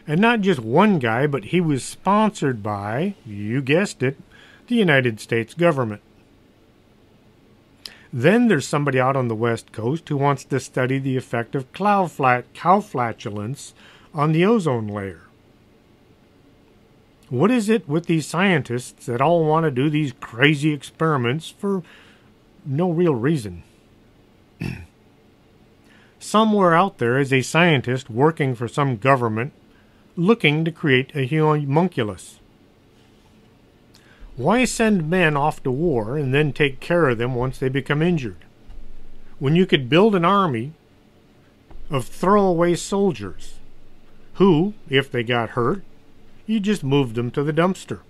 And not just one guy, but he was sponsored by, you guessed it, the United States government. Then there's somebody out on the West Coast who wants to study the effect of cow flatulence on the ozone layer. What is it with these scientists that all want to do these crazy experiments for no real reason? Somewhere out there is a scientist working for some government looking to create a homunculus. Why send men off to war and then take care of them once they become injured, when you could build an army of throwaway soldiers who, if they got hurt, you just moved them to the dumpster?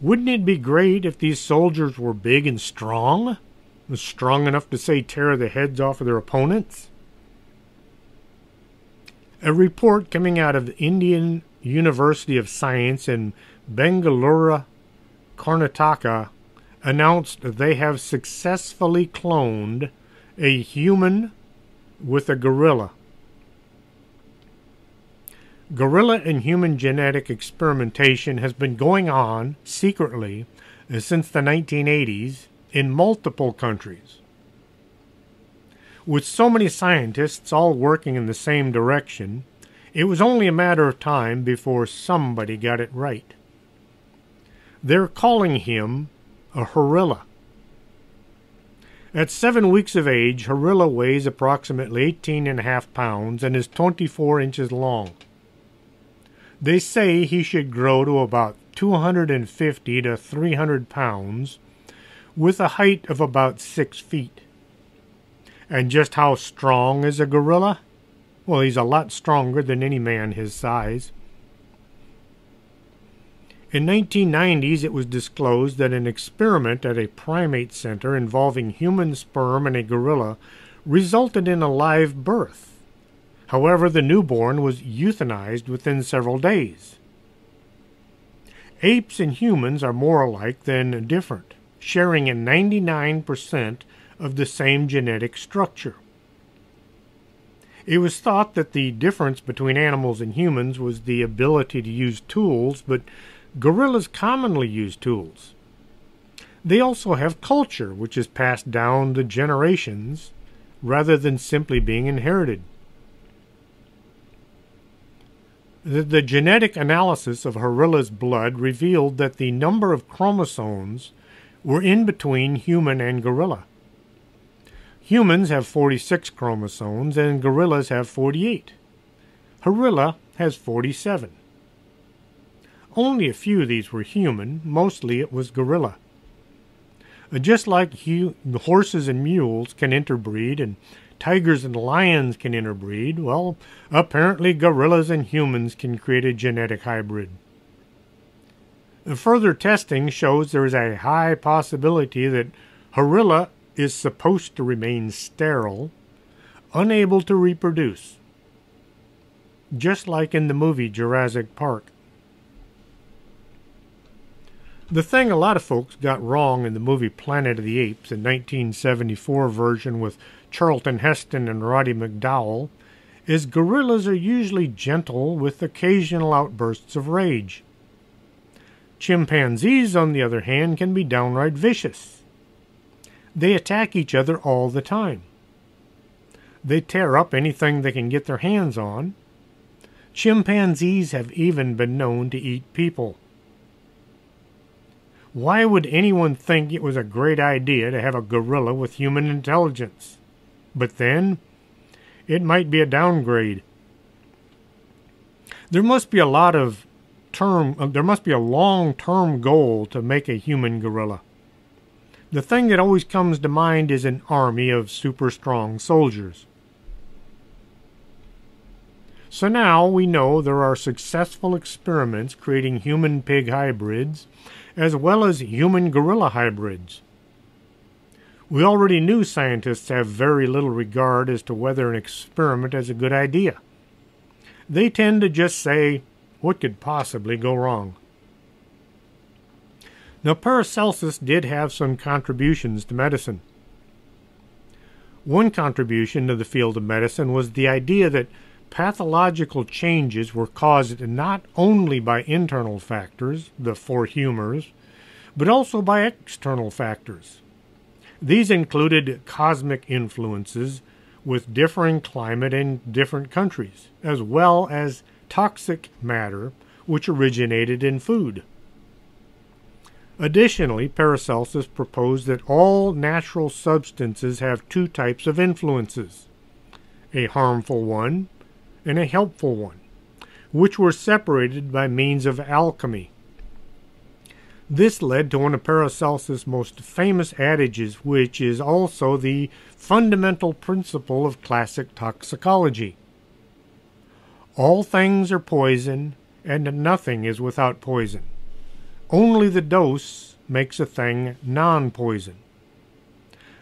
Wouldn't it be great if these soldiers were big and strong enough to, say, tear the heads off of their opponents? A report coming out of the Indian University of Science in Bengaluru, Karnataka, announced that they have successfully cloned a human with a gorilla. Gorilla and human genetic experimentation has been going on secretly since the 1980s in multiple countries. With so many scientists all working in the same direction, it was only a matter of time before somebody got it right. They're calling him a horilla. At 7 weeks of age, Horilla weighs approximately 18.5 pounds and is 24 inches long. They say he should grow to about 250 to 300 pounds with a height of about 6 feet. And just how strong is a gorilla? Well, he's a lot stronger than any man his size. In 1990s, it was disclosed that an experiment at a primate center involving human sperm and a gorilla resulted in a live birth. However, the newborn was euthanized within several days. Apes and humans are more alike than different, sharing in 99% of the same genetic structure. It was thought that the difference between animals and humans was the ability to use tools, but gorillas commonly use tools. They also have culture, which is passed down the generations rather than simply being inherited. The genetic analysis of Horilla's blood revealed that the number of chromosomes were in between human and gorilla. Humans have 46 chromosomes and gorillas have 48. Horilla has 47. Only a few of these were human, mostly it was gorilla. Just like horses and mules can interbreed and tigers and lions can interbreed, well, apparently gorillas and humans can create a genetic hybrid. Further testing shows there is a high possibility that Horilla is supposed to remain sterile, unable to reproduce, just like in the movie Jurassic Park. The thing a lot of folks got wrong in the movie Planet of the Apes, the 1974 version with Charlton Heston and Roddy McDowall, is gorillas are usually gentle with occasional outbursts of rage. Chimpanzees, on the other hand, can be downright vicious. They attack each other all the time. They tear up anything they can get their hands on. Chimpanzees have even been known to eat people. Why would anyone think it was a great idea to have a gorilla with human intelligence? But then, it might be a downgrade. There must be a long-term goal to make a human gorilla. The thing that always comes to mind is an army of super strong soldiers. So now we know there are successful experiments creating human-pig hybrids as well as human-gorilla hybrids. We already knew scientists have very little regard as to whether an experiment is a good idea. They tend to just say, What could possibly go wrong? Now, Paracelsus did have some contributions to medicine. One contribution to the field of medicine was the idea that pathological changes were caused not only by internal factors, the four humors, but also by external factors. These included cosmic influences with differing climate in different countries, as well as toxic matter which originated in food. Additionally, Paracelsus proposed that all natural substances have two types of influences, a harmful one and a helpful one, which were separated by means of alchemy. This led to one of Paracelsus' most famous adages, which is also the fundamental principle of classic toxicology. All things are poison, and nothing is without poison. Only the dose makes a thing non-poison.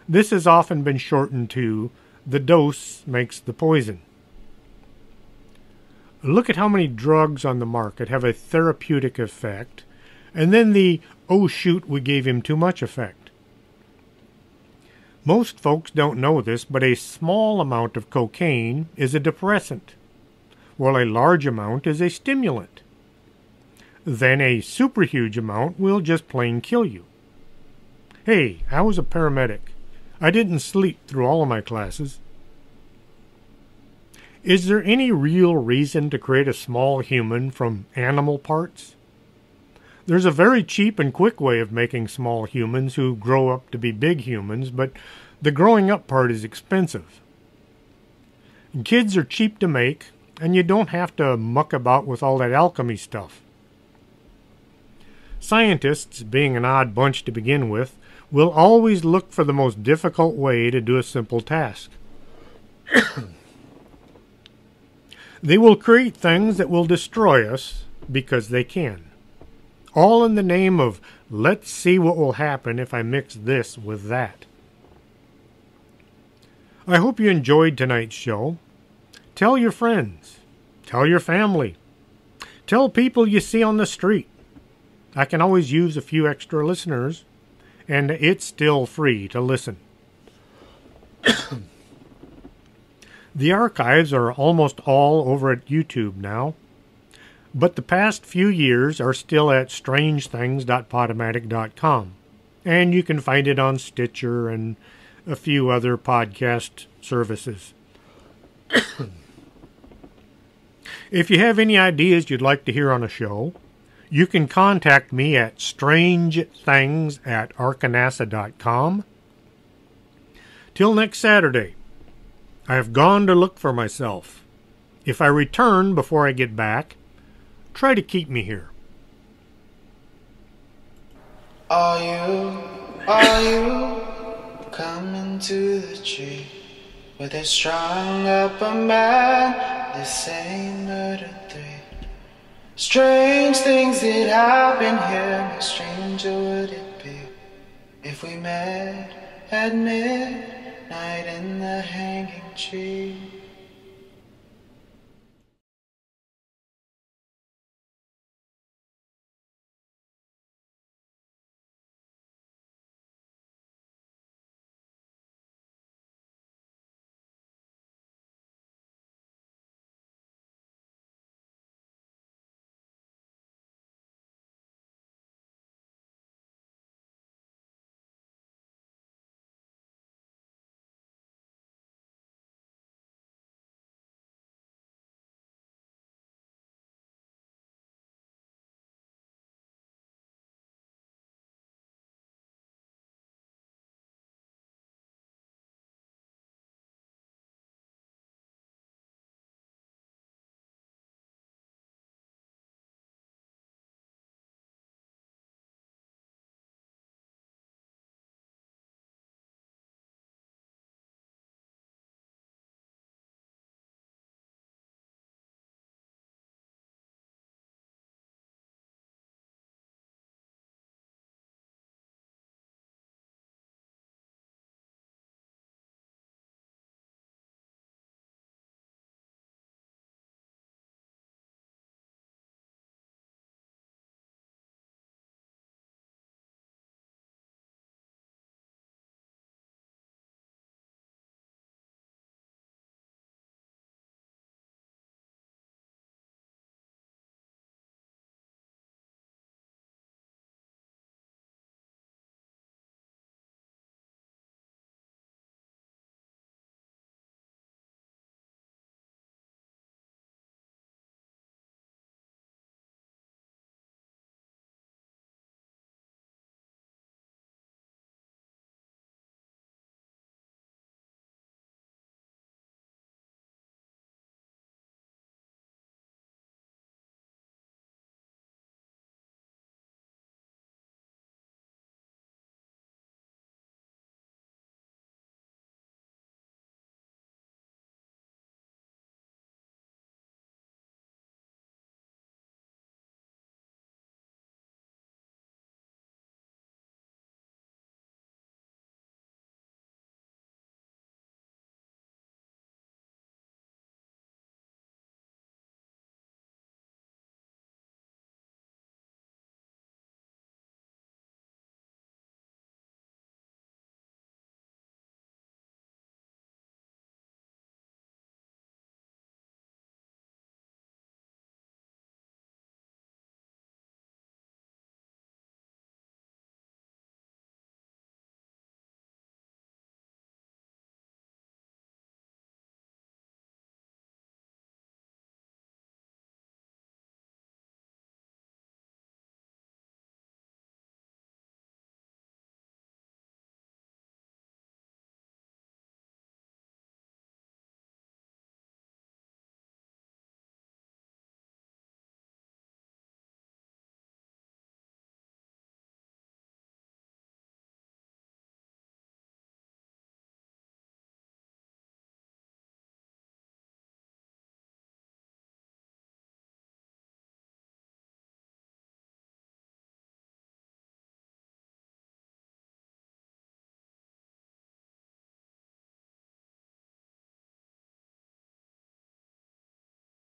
This has often been shortened to, the dose makes the poison. Look at how many drugs on the market have a therapeutic effect, and then the, oh shoot, we gave him too much effect. Most folks don't know this, but a small amount of cocaine is a depressant, while a large amount is a stimulant. Then a superhuge amount will just plain kill you. Hey, I was a paramedic. I didn't sleep through all of my classes. Is there any real reason to create a small human from animal parts? There's a very cheap and quick way of making small humans who grow up to be big humans, but the growing up part is expensive. Kids are cheap to make, and you don't have to muck about with all that alchemy stuff. Scientists, being an odd bunch to begin with, will always look for the most difficult way to do a simple task. They will create things that will destroy us because they can. All in the name of, let's see what will happen if I mix this with that. I hope you enjoyed tonight's show. Tell your friends. Tell your family. Tell people you see on the street. I can always use a few extra listeners, and it's still free to listen. The archives are almost all over at YouTube now, but the past few years are still at strangethings.podomatic.com, and you can find it on Stitcher and a few other podcast services. If you have any ideas you'd like to hear on a show, you can contact me at strangethings@arcanasa.com. Till next Saturday, I have gone to look for myself. If I return before I get back, try to keep me here. Are you coming to the tree where they strung up a man, the same murder three? Strange things that happen here, no stranger would it be if we met at midnight in the hanging tree.